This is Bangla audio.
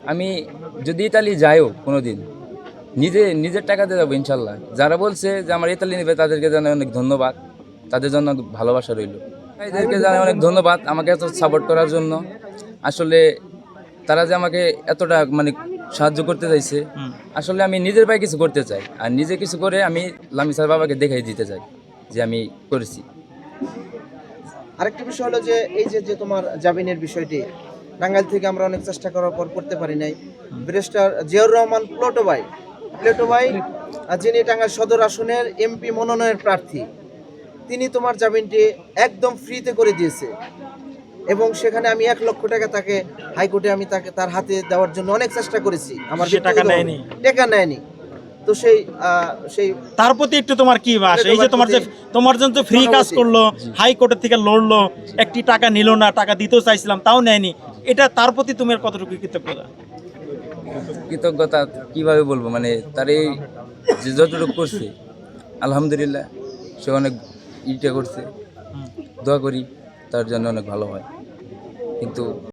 আমি যদি ইতালি যাইও কোনোদিন নিজের টাকাতে যাবো ইনশাল্লাহ। যারা বলছে যে আমার ইতালি নেবে তাদেরকে জানাই অনেক ধন্যবাদ, তাদের জন্য ভালোবাসা রইল। এদেরকে জানাই অনেক ধন্যবাদ আমাকে এত সাপোর্ট করার জন্য। আসলে তারা যে আমাকে এতটা মানে সাহায্য করতে চাইছে, আসলে আমি নিজের পায়ে কিছু করতে চাই, আর নিজে কিছু করে আমি লামি স্যার বাবাকে দেখাই দিতে চাই যে আমি করেছি। আরেকটি বিষয় হলো যে এই যে যে তোমার জামিনের বিষয়টি টাঙ্গাইল থেকে আমরা অনেক চেষ্টা করার পর করতে পারি নাই। ব্যারিস্টার জিয়াউর রহমান প্লেটো ভাই যিনি টাঙ্গাইল সদর আসনের এমপি মনোনয়নের প্রার্থী, তিনি তোমার জামিনটি একদম ফ্রিতে করে দিয়েছে এবং সেখানে আমি 1 লক্ষ টাকা তাকে হাইকোর্টে আমি তার হাতে দেওয়ার জন্য অনেক চেষ্টা করেছি। আমার সে টাকা ব্যক্তিগত নেয়নি। টাকা নেয়নি। তো সেই তার প্রতি একটু তোমার কি বাস, এই যে তোমার জন্য ফ্রি কাজ করলো, হাইকোর্টের থেকে লড়লো, একটি টাকা নিল না, টাকা দিতেও চাইছিলাম তাও নেয়নি, এটা তার প্রতি তুমি কতটুকু কৃতজ্ঞতা? কৃতজ্ঞতা কিভাবে বলবো, মানে তার এই যে যতটুকু করছে আলহামদুলিল্লাহ, সে অনেক ইটা করছে। দোয়া করি তার জন্য অনেক ভালো হয়, কিন্তু